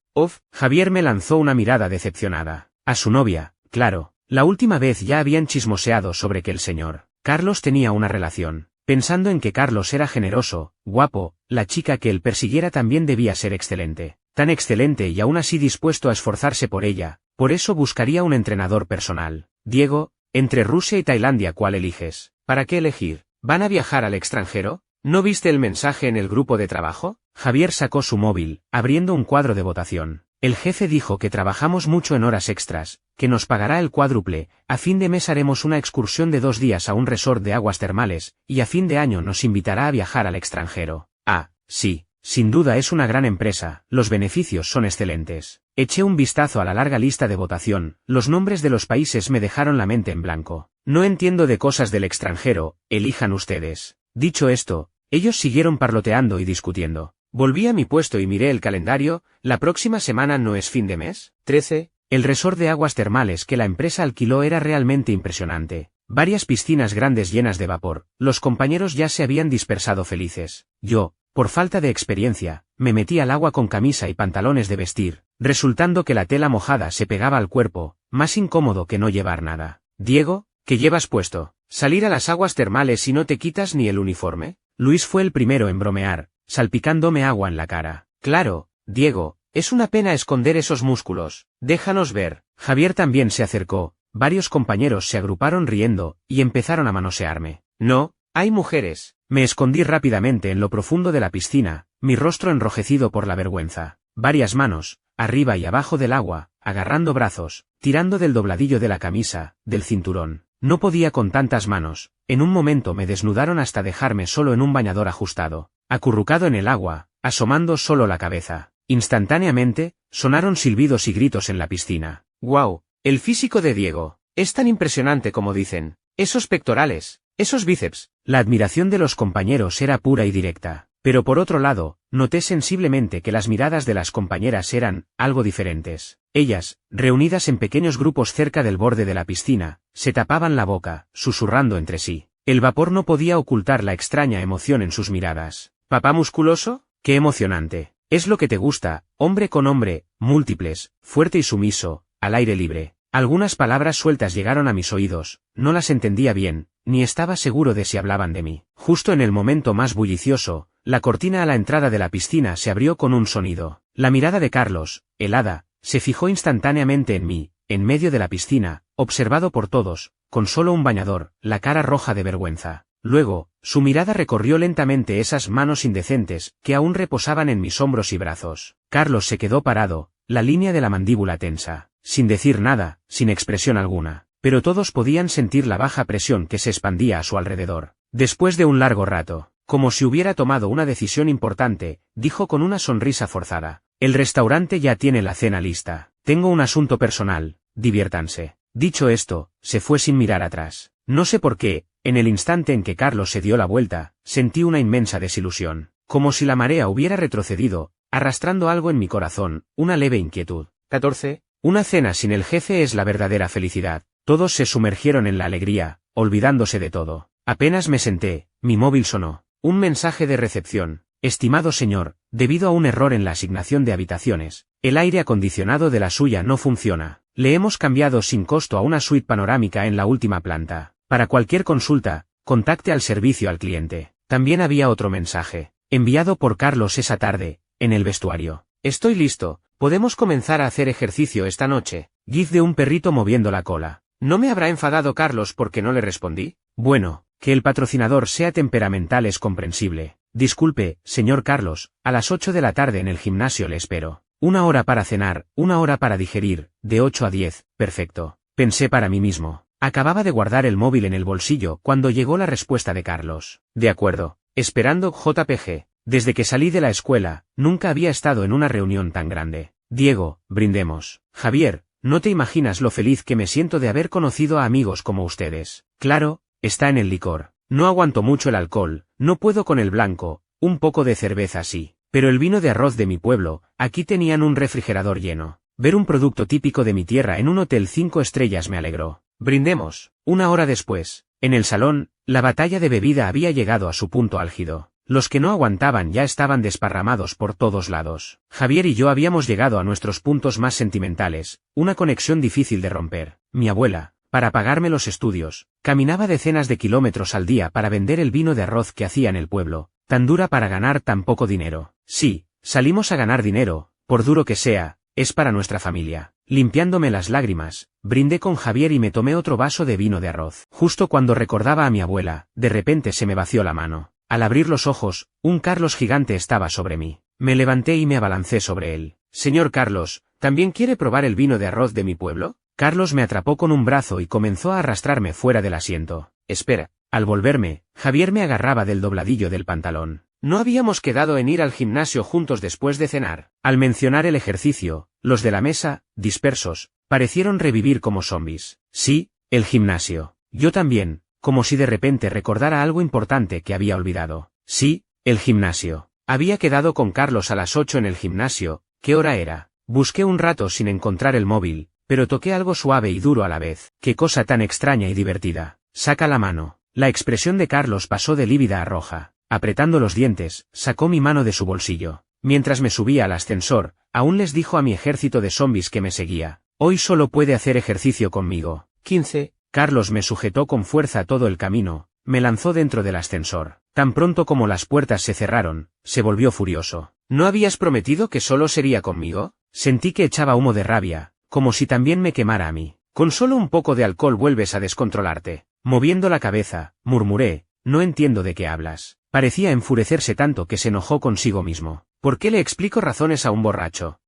Javier me lanzó una mirada decepcionada. A su novia, claro. La última vez ya habían chismoseado sobre que el señor Carlos tenía una relación. Pensando en que Carlos era generoso, guapo, la chica que él persiguiera también debía ser excelente. Tan excelente y aún así dispuesto a esforzarse por ella, por eso buscaría un entrenador personal. Diego, entre Rusia y Tailandia, ¿cuál eliges? ¿Para qué elegir? ¿Van a viajar al extranjero? ¿No viste el mensaje en el grupo de trabajo? Javier sacó su móvil, abriendo un cuadro de votación. El jefe dijo que trabajamos mucho en horas extras, que nos pagará el cuádruple, a fin de mes haremos una excursión de 2 días a un resort de aguas termales, y a fin de año nos invitará a viajar al extranjero. Ah, sí, sin duda es una gran empresa, los beneficios son excelentes. Eché un vistazo a la larga lista de votación, los nombres de los países me dejaron la mente en blanco. No entiendo de cosas del extranjero, elijan ustedes. Dicho esto, ellos siguieron parloteando y discutiendo. Volví a mi puesto y miré el calendario. ¿La próxima semana no es fin de mes? 13. El resort de aguas termales que la empresa alquiló era realmente impresionante. Varias piscinas grandes llenas de vapor. Los compañeros ya se habían dispersado felices. Yo, por falta de experiencia, me metí al agua con camisa y pantalones de vestir, resultando que la tela mojada se pegaba al cuerpo, más incómodo que no llevar nada. Diego, ¿qué llevas puesto? ¿Salir a las aguas termales y no te quitas ni el uniforme? Luis fue el primero en bromear, salpicándome agua en la cara. Claro, Diego, es una pena esconder esos músculos. Déjanos ver. Javier también se acercó, varios compañeros se agruparon riendo, y empezaron a manosearme. No, hay mujeres. Me escondí rápidamente en lo profundo de la piscina, mi rostro enrojecido por la vergüenza. Varias manos, arriba y abajo del agua, agarrando brazos, tirando del dobladillo de la camisa, del cinturón. No podía con tantas manos. En un momento me desnudaron hasta dejarme solo en un bañador ajustado, acurrucado en el agua, asomando solo la cabeza. Instantáneamente, sonaron silbidos y gritos en la piscina. ¡Guau! El físico de Diego. Es tan impresionante como dicen. Esos pectorales, esos bíceps. La admiración de los compañeros era pura y directa. Pero por otro lado, noté sensiblemente que las miradas de las compañeras eran algo diferentes. Ellas, reunidas en pequeños grupos cerca del borde de la piscina, se tapaban la boca, susurrando entre sí. El vapor no podía ocultar la extraña emoción en sus miradas. ¿Papá musculoso? ¡Qué emocionante! Es lo que te gusta, hombre con hombre, múltiples, fuerte y sumiso, al aire libre. Algunas palabras sueltas llegaron a mis oídos, no las entendía bien, ni estaba seguro de si hablaban de mí. Justo en el momento más bullicioso, la cortina a la entrada de la piscina se abrió con un sonido. La mirada de Carlos, helada, se fijó instantáneamente en mí, en medio de la piscina, observado por todos, con solo un bañador, la cara roja de vergüenza. Luego, su mirada recorrió lentamente esas manos indecentes, que aún reposaban en mis hombros y brazos. Carlos se quedó parado, la línea de la mandíbula tensa, sin decir nada, sin expresión alguna, pero todos podían sentir la baja presión que se expandía a su alrededor. Después de un largo rato, como si hubiera tomado una decisión importante, dijo con una sonrisa forzada: «El restaurante ya tiene la cena lista. Tengo un asunto personal, diviértanse». Dicho esto, se fue sin mirar atrás. No sé por qué, en el instante en que Carlos se dio la vuelta, sentí una inmensa desilusión, como si la marea hubiera retrocedido, arrastrando algo en mi corazón, una leve inquietud. 14. Una cena sin el jefe es la verdadera felicidad. Todos se sumergieron en la alegría, olvidándose de todo. Apenas me senté, mi móvil sonó. Un mensaje de recepción. Estimado señor, debido a un error en la asignación de habitaciones, el aire acondicionado de la suya no funciona. Le hemos cambiado sin costo a una suite panorámica en la última planta. Para cualquier consulta, contacte al servicio al cliente. También había otro mensaje, enviado por Carlos esa tarde, en el vestuario. Estoy listo, podemos comenzar a hacer ejercicio esta noche. GIF de un perrito moviendo la cola. ¿No me habrá enfadado Carlos porque no le respondí? Bueno, que el patrocinador sea temperamental es comprensible. Disculpe, señor Carlos, a las 8 de la tarde en el gimnasio le espero. 1 hora para cenar, 1 hora para digerir, de 8 a 10, perfecto. Pensé para mí mismo. Acababa de guardar el móvil en el bolsillo cuando llegó la respuesta de Carlos. De acuerdo. Esperando JPG. Desde que salí de la escuela, nunca había estado en una reunión tan grande. Diego, brindemos. Javier, no te imaginas lo feliz que me siento de haber conocido a amigos como ustedes. Claro, está en el licor. No aguanto mucho el alcohol, no puedo con el blanco, un poco de cerveza sí. Pero el vino de arroz de mi pueblo, aquí tenían un refrigerador lleno. Ver un producto típico de mi tierra en un hotel 5 estrellas me alegró. Brindemos. 1 hora después, en el salón, la batalla de bebida había llegado a su punto álgido. Los que no aguantaban ya estaban desparramados por todos lados. Javier y yo habíamos llegado a nuestros puntos más sentimentales, una conexión difícil de romper. Mi abuela, para pagarme los estudios, caminaba decenas de kilómetros al día para vender el vino de arroz que hacía en el pueblo, tan dura para ganar tan poco dinero. Sí, salimos a ganar dinero, por duro que sea, es para nuestra familia. Limpiándome las lágrimas, brindé con Javier y me tomé otro vaso de vino de arroz. Justo cuando recordaba a mi abuela, de repente se me vació la mano. Al abrir los ojos, un Carlos gigante estaba sobre mí. Me levanté y me abalancé sobre él. Señor Carlos, ¿también quiere probar el vino de arroz de mi pueblo? Carlos me atrapó con un brazo y comenzó a arrastrarme fuera del asiento. Espera. Al volverme, Javier me agarraba del dobladillo del pantalón. ¿No habíamos quedado en ir al gimnasio juntos después de cenar? Al mencionar el ejercicio, los de la mesa, dispersos, parecieron revivir como zombies. Sí, el gimnasio. Yo también, como si de repente recordara algo importante que había olvidado. Sí, el gimnasio. Había quedado con Carlos a las 8 en el gimnasio. ¿Qué hora era? Busqué un rato sin encontrar el móvil, pero toqué algo suave y duro a la vez. Qué cosa tan extraña y divertida. Saca la mano. La expresión de Carlos pasó de lívida a roja. Apretando los dientes, sacó mi mano de su bolsillo. Mientras me subía al ascensor, aún les dijo a mi ejército de zombies que me seguía: hoy solo puede hacer ejercicio conmigo. 15. Carlos me sujetó con fuerza todo el camino, me lanzó dentro del ascensor. Tan pronto como las puertas se cerraron, se volvió furioso. ¿No habías prometido que solo sería conmigo? Sentí que echaba humo de rabia, como si también me quemara a mí. Con solo un poco de alcohol vuelves a descontrolarte. Moviendo la cabeza, murmuré: no entiendo de qué hablas. Parecía enfurecerse tanto que se enojó consigo mismo. ¿Por qué le explico razones a un borracho?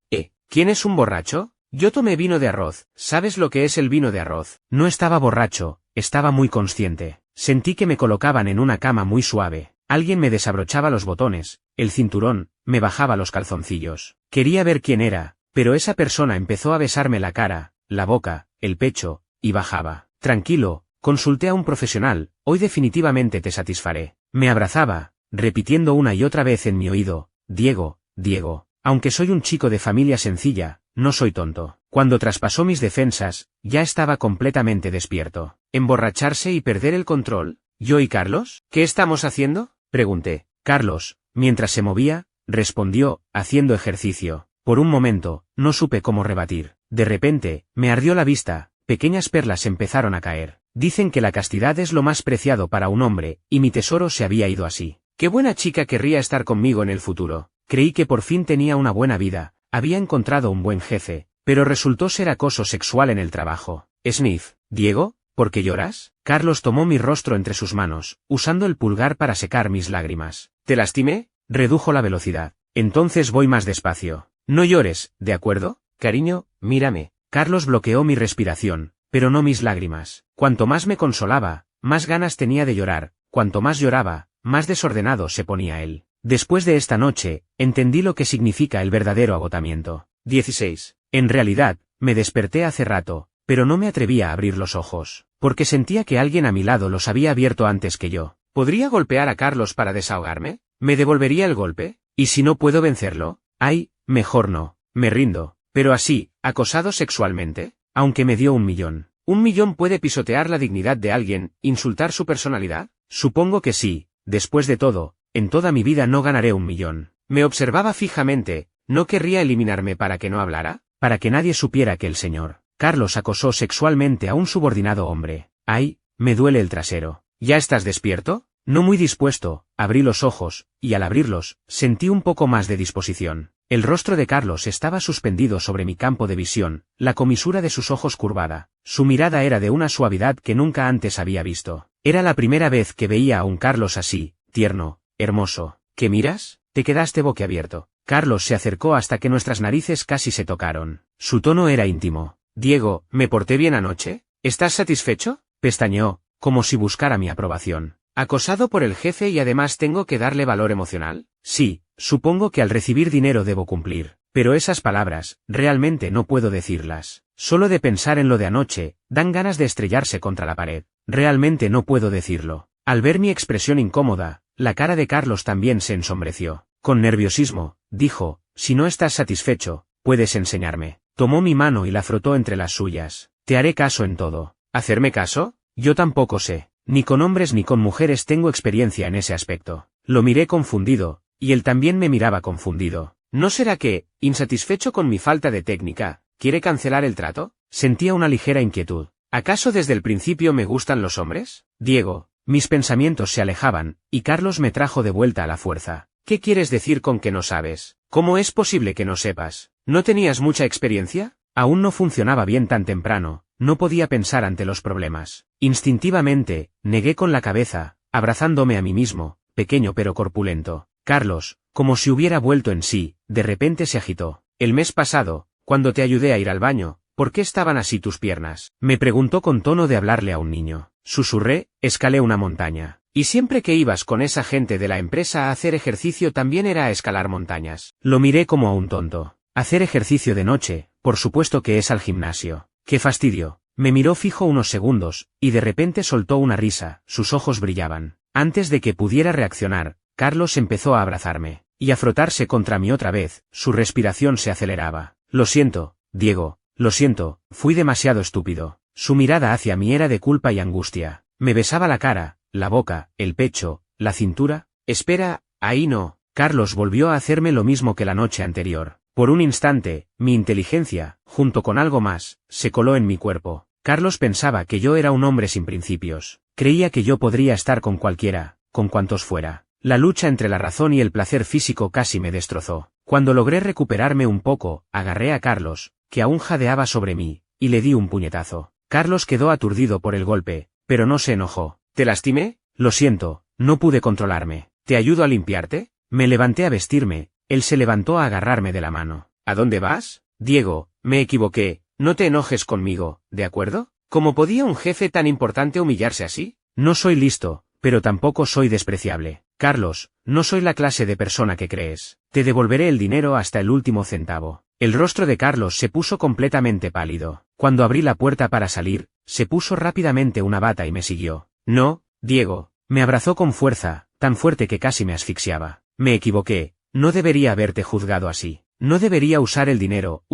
¿Quién es un borracho? Yo tomé vino de arroz. ¿Sabes lo que es el vino de arroz? No estaba borracho, estaba muy consciente. Sentí que me colocaban en una cama muy suave. Alguien me desabrochaba los botones, el cinturón, me bajaba los calzoncillos. Quería ver quién era, pero esa persona empezó a besarme la cara, la boca, el pecho, y bajaba. Tranquilo, consulté a un profesional, hoy definitivamente te satisfaré. Me abrazaba, repitiendo una y otra vez en mi oído: Diego, Diego. Aunque soy un chico de familia sencilla, no soy tonto. Cuando traspasó mis defensas, ya estaba completamente despierto. ¿Emborracharse y perder el control? ¿Yo y Carlos? ¿Qué estamos haciendo? Pregunté. Carlos, mientras se movía, respondió, haciendo ejercicio. Por un momento, no supe cómo rebatir. De repente, me ardió la vista, pequeñas perlas empezaron a caer. Dicen que la castidad es lo más preciado para un hombre, y mi tesoro se había ido así. Qué buena chica querría estar conmigo en el futuro. Creí que por fin tenía una buena vida, había encontrado un buen jefe, pero resultó ser acoso sexual en el trabajo. Sniff. Diego, ¿por qué lloras? Carlos tomó mi rostro entre sus manos, usando el pulgar para secar mis lágrimas. ¿Te lastimé? Redujo la velocidad. Entonces voy más despacio. No llores, ¿de acuerdo? Cariño, mírame. Carlos bloqueó mi respiración, pero no mis lágrimas. Cuanto más me consolaba, más ganas tenía de llorar. Cuanto más lloraba, más desordenado se ponía él. Después de esta noche, entendí lo que significa el verdadero agotamiento. 16. En realidad, me desperté hace rato, pero no me atrevía a abrir los ojos, porque sentía que alguien a mi lado los había abierto antes que yo. ¿Podría golpear a Carlos para desahogarme? ¿Me devolvería el golpe? ¿Y si no puedo vencerlo? Ay, mejor no, me rindo. Pero así, acosado sexualmente, aunque me dio 1 millón. 1 millón puede pisotear la dignidad de alguien, insultar su personalidad. Supongo que sí, después de todo, en toda mi vida no ganaré 1 millón. Me observaba fijamente, ¿no querría eliminarme para que no hablara? Para que nadie supiera que el señor Carlos acosó sexualmente a un subordinado hombre. Ay, me duele el trasero. ¿Ya estás despierto? No muy dispuesto, abrí los ojos, y al abrirlos, sentí un poco más de disposición. El rostro de Carlos estaba suspendido sobre mi campo de visión, la comisura de sus ojos curvada. Su mirada era de una suavidad que nunca antes había visto. Era la primera vez que veía a un Carlos así, tierno, hermoso. ¿Qué miras? Te quedaste boquiabierto. Carlos se acercó hasta que nuestras narices casi se tocaron. Su tono era íntimo. Diego, ¿me porté bien anoche? ¿Estás satisfecho? Pestañeó, como si buscara mi aprobación. ¿Acosado por el jefe y además tengo que darle valor emocional? Sí, supongo que al recibir dinero debo cumplir. Pero esas palabras, realmente no puedo decirlas. Solo de pensar en lo de anoche, dan ganas de estrellarse contra la pared. Realmente no puedo decirlo. Al ver mi expresión incómoda, la cara de Carlos también se ensombreció. Con nerviosismo, dijo, si no estás satisfecho, puedes enseñarme. Tomó mi mano y la frotó entre las suyas. Te haré caso en todo. ¿Hacerme caso? Yo tampoco sé. Ni con hombres ni con mujeres tengo experiencia en ese aspecto. Lo miré confundido, y él también me miraba confundido. ¿No será que, insatisfecho con mi falta de técnica, quiere cancelar el trato? Sentía una ligera inquietud. ¿Acaso desde el principio me gustan los hombres? Diego, mis pensamientos se alejaban, y Carlos me trajo de vuelta a la fuerza. ¿Qué quieres decir con que no sabes? ¿Cómo es posible que no sepas? ¿No tenías mucha experiencia? Aún no funcionaba bien tan temprano, no podía pensar ante los problemas. Instintivamente, negué con la cabeza, abrazándome a mí mismo, pequeño pero corpulento. Carlos, como si hubiera vuelto en sí, de repente se agitó. El mes pasado, cuando te ayudé a ir al baño, ¿por qué estaban así tus piernas? Me preguntó con tono de hablarle a un niño. Susurré, escalé una montaña. Y siempre que ibas con esa gente de la empresa a hacer ejercicio también era a escalar montañas. Lo miré como a un tonto. Hacer ejercicio de noche, por supuesto que es al gimnasio. ¡Qué fastidio! Me miró fijo unos segundos, y de repente soltó una risa, sus ojos brillaban. Antes de que pudiera reaccionar, Carlos empezó a abrazarme, y a frotarse contra mí otra vez, su respiración se aceleraba. Lo siento, Diego, lo siento, fui demasiado estúpido. Su mirada hacia mí era de culpa y angustia. Me besaba la cara, la boca, el pecho, la cintura. Espera, ahí no. Carlos volvió a hacerme lo mismo que la noche anterior. Por un instante, mi inteligencia, junto con algo más, se coló en mi cuerpo. Carlos pensaba que yo era un hombre sin principios. Creía que yo podría estar con cualquiera, con cuantos fuera. La lucha entre la razón y el placer físico casi me destrozó. Cuando logré recuperarme un poco, agarré a Carlos, que aún jadeaba sobre mí, y le di un puñetazo. Carlos quedó aturdido por el golpe, pero no se enojó. ¿Te lastimé? Lo siento, no pude controlarme. ¿Te ayudo a limpiarte? Me levanté a vestirme, él se levantó a agarrarme de la mano. ¿A dónde vas? Diego, me equivoqué, no te enojes conmigo, ¿de acuerdo? ¿Cómo podía un jefe tan importante humillarse así? No soy listo, pero tampoco soy despreciable. Carlos, no soy la clase de persona que crees. Te devolveré el dinero hasta el último centavo. El rostro de Carlos se puso completamente pálido. Cuando abrí la puerta para salir, se puso rápidamente una bata y me siguió. No, Diego, me abrazó con fuerza, tan fuerte que casi me asfixiaba. Me equivoqué, no debería haberte juzgado así. No debería usar el dinero.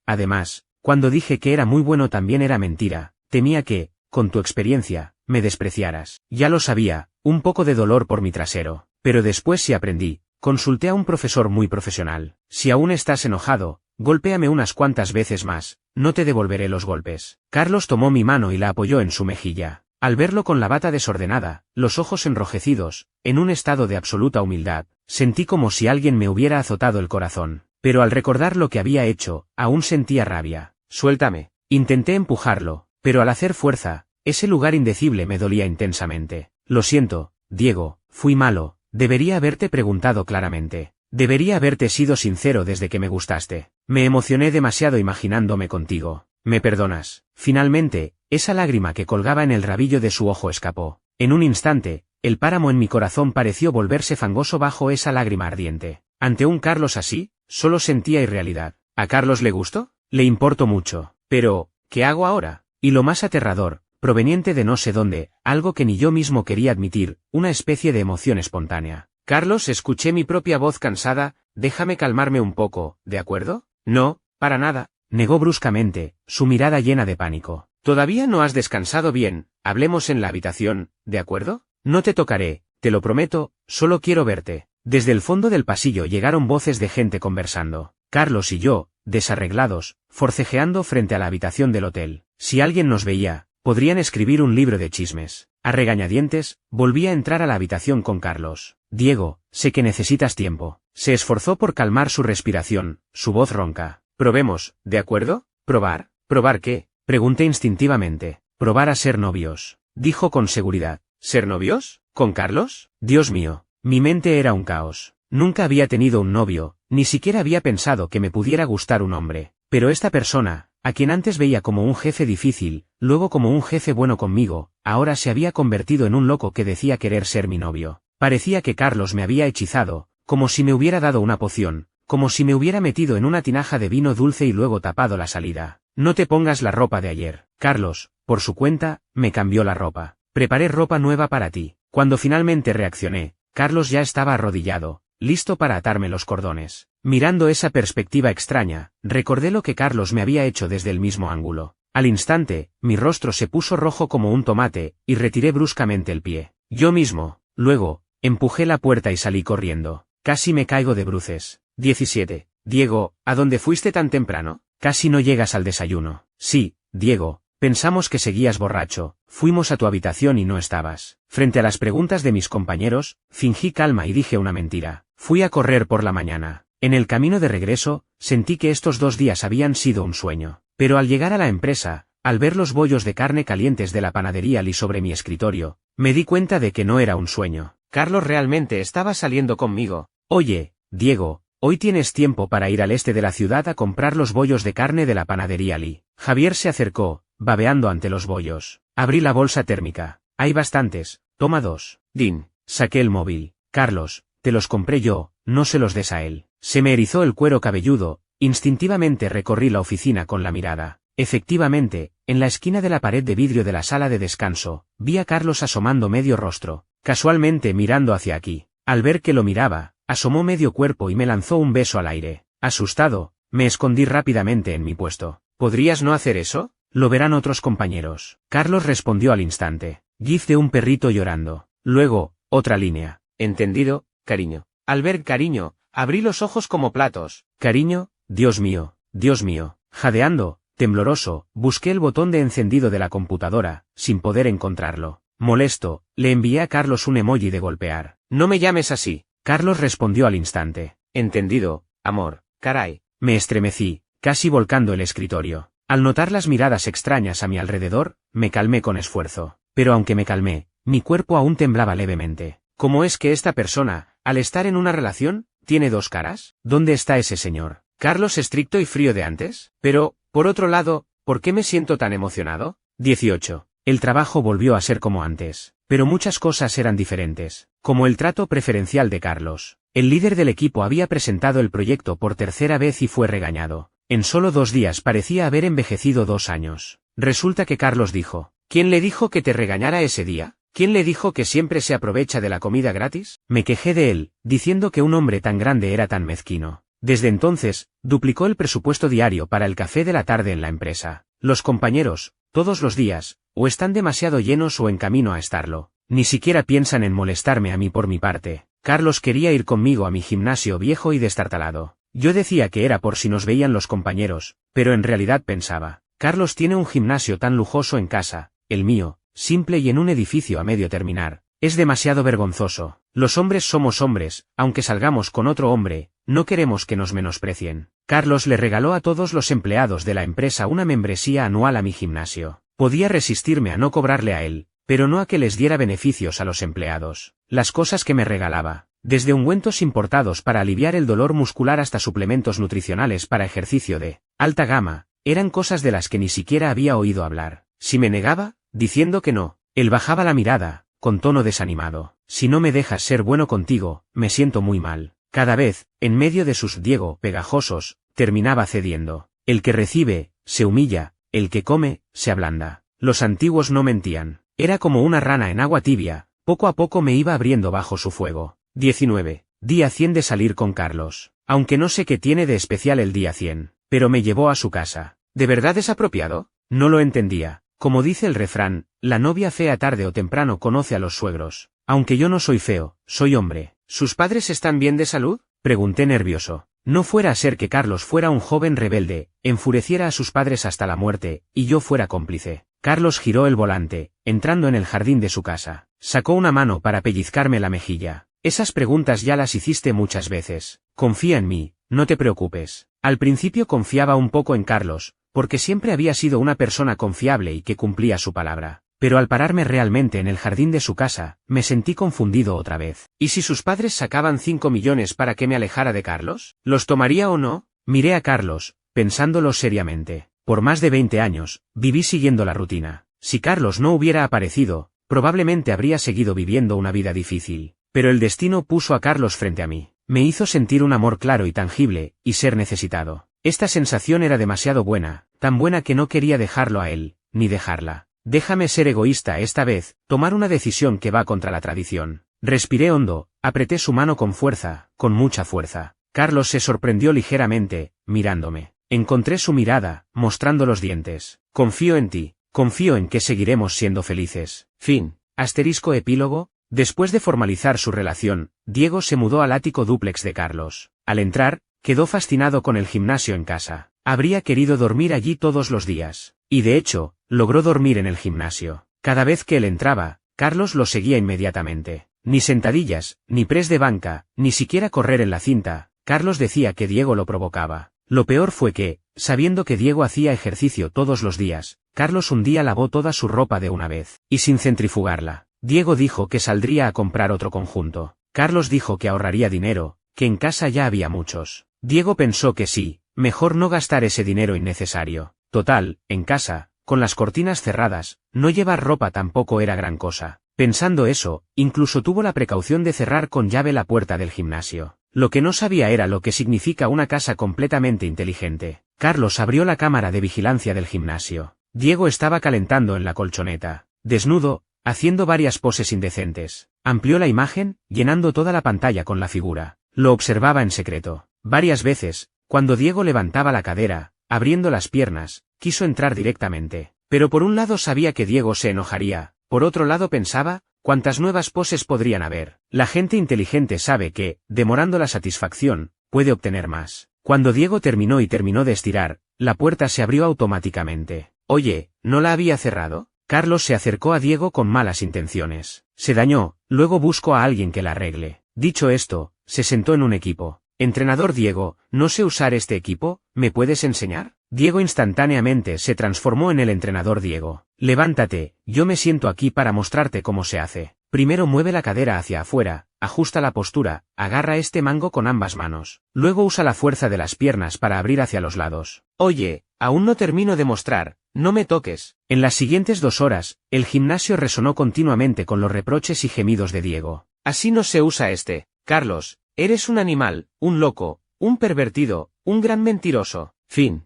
Además, cuando dije que era muy bueno también era mentira, temía que, con tu experiencia, me despreciaras. Ya lo sabía, un poco de dolor por mi trasero, pero después sí aprendí. Consulté a un profesor muy profesional. Si aún estás enojado, golpéame unas cuantas veces más, no te devolveré los golpes. Carlos tomó mi mano y la apoyó en su mejilla. Al verlo con la bata desordenada, los ojos enrojecidos, en un estado de absoluta humildad, sentí como si alguien me hubiera azotado el corazón. pero al recordar lo que había hecho, aún sentía rabia. Suéltame. Intenté empujarlo, pero al hacer fuerza, ese lugar indecible me dolía intensamente. Lo siento, Diego, fui malo, debería haberte preguntado claramente. Debería haberte sido sincero desde que me gustaste. Me emocioné demasiado imaginándome contigo. ¿Me perdonas? Finalmente, esa lágrima que colgaba en el rabillo de su ojo escapó. En un instante, el páramo en mi corazón pareció volverse fangoso bajo esa lágrima ardiente. Ante un Carlos así, solo sentía irrealidad. ¿A Carlos le gustó? Le importó mucho. Pero, ¿qué hago ahora? Y lo más aterrador, proveniente de no sé dónde, algo que ni yo mismo quería admitir, una especie de emoción espontánea. Carlos, escuché mi propia voz cansada, déjame calmarme un poco, ¿de acuerdo? No, para nada, negó bruscamente, su mirada llena de pánico. Todavía no has descansado bien, hablemos en la habitación, ¿de acuerdo? No te tocaré, te lo prometo, solo quiero verte. Desde el fondo del pasillo llegaron voces de gente conversando. Carlos y yo, desarreglados, forcejeando frente a la habitación del hotel. Si alguien nos veía, podrían escribir un libro de chismes. A regañadientes, volví a entrar a la habitación con Carlos. Diego, sé que necesitas tiempo. Se esforzó por calmar su respiración, su voz ronca. Probemos, ¿de acuerdo? ¿Probar? ¿Probar qué? Pregunté instintivamente. Probar a ser novios. Dijo con seguridad. ¿Ser novios? ¿Con Carlos? Dios mío, mi mente era un caos. Nunca había tenido un novio, ni siquiera había pensado que me pudiera gustar un hombre. Pero esta persona, a quien antes veía como un jefe difícil, luego como un jefe bueno conmigo, ahora se había convertido en un loco que decía querer ser mi novio. Parecía que Carlos me había hechizado, como si me hubiera dado una poción, como si me hubiera metido en una tinaja de vino dulce y luego tapado la salida. No te pongas la ropa de ayer. Carlos, por su cuenta, me cambió la ropa. Preparé ropa nueva para ti. Cuando finalmente reaccioné, Carlos ya estaba arrodillado, listo para atarme los cordones. Mirando esa perspectiva extraña, recordé lo que Carlos me había hecho desde el mismo ángulo. Al instante, mi rostro se puso rojo como un tomate, y retiré bruscamente el pie. Yo mismo, luego, empujé la puerta y salí corriendo. Casi me caigo de bruces. 17. Diego, ¿a dónde fuiste tan temprano? Casi no llegas al desayuno. Sí, Diego, pensamos que seguías borracho, fuimos a tu habitación y no estabas. Frente a las preguntas de mis compañeros, fingí calma y dije una mentira. Fui a correr por la mañana. En el camino de regreso, sentí que estos 2 días habían sido un sueño. Pero al llegar a la empresa, al ver los bollos de carne calientes de la panadería Lee sobre mi escritorio, me di cuenta de que no era un sueño. Carlos realmente estaba saliendo conmigo. Oye, Diego, hoy tienes tiempo para ir al este de la ciudad a comprar los bollos de carne de la panadería Lee. Javier se acercó, babeando ante los bollos. Abrí la bolsa térmica. Hay bastantes, toma 2. Din. Saqué el móvil. Carlos, te los compré yo, no se los des a él. Se me erizó el cuero cabelludo, instintivamente recorrí la oficina con la mirada. Efectivamente, en la esquina de la pared de vidrio de la sala de descanso, vi a Carlos asomando medio rostro, casualmente mirando hacia aquí. Al ver que lo miraba, asomó medio cuerpo y me lanzó un beso al aire. Asustado, me escondí rápidamente en mi puesto. ¿Podrías no hacer eso? Lo verán otros compañeros. Carlos respondió al instante. GIF de un perrito llorando. Luego, otra línea. Entendido, cariño. Al ver cariño, abrí los ojos como platos. Cariño, Dios mío, Dios mío. Jadeando, tembloroso, busqué el botón de encendido de la computadora, sin poder encontrarlo. Molesto, le envié a Carlos un emoji de golpear. No me llames así. Carlos respondió al instante. Entendido, amor, caray. Me estremecí, casi volcando el escritorio. Al notar las miradas extrañas a mi alrededor, me calmé con esfuerzo. Pero aunque me calmé, mi cuerpo aún temblaba levemente. ¿Cómo es que esta persona, al estar en una relación, tiene 2 caras? ¿Dónde está ese señor? ¿Carlos estricto y frío de antes? Pero, por otro lado, ¿por qué me siento tan emocionado? 18. El trabajo volvió a ser como antes, pero muchas cosas eran diferentes, como el trato preferencial de Carlos. El líder del equipo había presentado el proyecto por 3ª vez y fue regañado. En solo 2 días parecía haber envejecido 2 años. Resulta que Carlos dijo, ¿quién le dijo que te regañara ese día? ¿Quién le dijo que siempre se aprovecha de la comida gratis? Me quejé de él, diciendo que un hombre tan grande era tan mezquino. Desde entonces, duplicó el presupuesto diario para el café de la tarde en la empresa. Los compañeros, todos los días, o están demasiado llenos o en camino a estarlo. Ni siquiera piensan en molestarme a mí por mi parte. Carlos quería ir conmigo a mi gimnasio viejo y destartalado. Yo decía que era por si nos veían los compañeros, pero en realidad pensaba, Carlos tiene un gimnasio tan lujoso en casa, el mío, simple y en un edificio a medio terminar. Es demasiado vergonzoso. Los hombres somos hombres, aunque salgamos con otro hombre, no queremos que nos menosprecien. Carlos le regaló a todos los empleados de la empresa una membresía anual a mi gimnasio. Podía resistirme a no cobrarle a él, pero no a que les diera beneficios a los empleados. Las cosas que me regalaba, desde ungüentos importados para aliviar el dolor muscular hasta suplementos nutricionales para ejercicio de alta gama, eran cosas de las que ni siquiera había oído hablar. Si me negaba, diciendo que no, él bajaba la mirada, con tono desanimado. Si no me dejas ser bueno contigo, me siento muy mal. Cada vez, en medio de sus Diego pegajosos, terminaba cediendo. El que recibe, se humilla, el que come, se ablanda. Los antiguos no mentían. Era como una rana en agua tibia, poco a poco me iba abriendo bajo su fuego. 19. Día 100 de salir con Carlos. Aunque no sé qué tiene de especial el día 100, pero me llevó a su casa. ¿De verdad es apropiado? No lo entendía. Como dice el refrán, la novia fea tarde o temprano conoce a los suegros. Aunque yo no soy feo, soy hombre. ¿Sus padres están bien de salud? Pregunté nervioso. No fuera a ser que Carlos fuera un joven rebelde, enfureciera a sus padres hasta la muerte, y yo fuera cómplice. Carlos giró el volante, entrando en el jardín de su casa. Sacó una mano para pellizcarme la mejilla. Esas preguntas ya las hiciste muchas veces. Confía en mí, no te preocupes. Al principio confiaba un poco en Carlos, porque siempre había sido una persona confiable y que cumplía su palabra. Pero al pararme realmente en el jardín de su casa, me sentí confundido otra vez. ¿Y si sus padres sacaban 5 millones para que me alejara de Carlos? ¿Los tomaría o no? Miré a Carlos, pensándolo seriamente. Por más de 20 años, viví siguiendo la rutina. Si Carlos no hubiera aparecido, probablemente habría seguido viviendo una vida difícil. Pero el destino puso a Carlos frente a mí. Me hizo sentir un amor claro y tangible, y ser necesitado. Esta sensación era demasiado buena, tan buena que no quería dejarlo a él, ni dejarla. Déjame ser egoísta esta vez, tomar una decisión que va contra la tradición. Respiré hondo, apreté su mano con fuerza, con mucha fuerza. Carlos se sorprendió ligeramente, mirándome. Encontré su mirada, mostrando los dientes. Confío en ti, confío en que seguiremos siendo felices. Fin. Asterisco epílogo. Después de formalizar su relación, Diego se mudó al ático dúplex de Carlos. Al entrar, quedó fascinado con el gimnasio en casa. Habría querido dormir allí todos los días. Y de hecho, logró dormir en el gimnasio. Cada vez que él entraba, Carlos lo seguía inmediatamente. Ni sentadillas, ni press de banca, ni siquiera correr en la cinta. Carlos decía que Diego lo provocaba. Lo peor fue que, sabiendo que Diego hacía ejercicio todos los días, Carlos un día lavó toda su ropa de una vez, y sin centrifugarla. Diego dijo que saldría a comprar otro conjunto. Carlos dijo que ahorraría dinero, que en casa ya había muchos. Diego pensó que sí, mejor no gastar ese dinero innecesario. Total, en casa, con las cortinas cerradas, no llevar ropa tampoco era gran cosa. Pensando eso, incluso tuvo la precaución de cerrar con llave la puerta del gimnasio. Lo que no sabía era lo que significa una casa completamente inteligente. Carlos abrió la cámara de vigilancia del gimnasio. Diego estaba calentando en la colchoneta, desnudo, haciendo varias poses indecentes. Amplió la imagen, llenando toda la pantalla con la figura. Lo observaba en secreto. Varias veces, cuando Diego levantaba la cadera, abriendo las piernas, quiso entrar directamente. Pero por un lado sabía que Diego se enojaría, por otro lado pensaba, ¿cuántas nuevas poses podrían haber? La gente inteligente sabe que, demorando la satisfacción, puede obtener más. Cuando Diego terminó de estirar, la puerta se abrió automáticamente. Oye, ¿no la había cerrado? Carlos se acercó a Diego con malas intenciones. Se dañó, luego busco a alguien que la arregle. Dicho esto, se sentó en un equipo. Entrenador Diego, no sé usar este equipo, ¿me puedes enseñar? Diego instantáneamente se transformó en el entrenador Diego. Levántate, yo me siento aquí para mostrarte cómo se hace. Primero mueve la cadera hacia afuera, ajusta la postura, agarra este mango con ambas manos. Luego usa la fuerza de las piernas para abrir hacia los lados. Oye, aún no termino de mostrar, no me toques. En las siguientes 2 horas, el gimnasio resonó continuamente con los reproches y gemidos de Diego. Así no se usa este. Carlos, eres un animal, un loco, un pervertido, un gran mentiroso. Fin.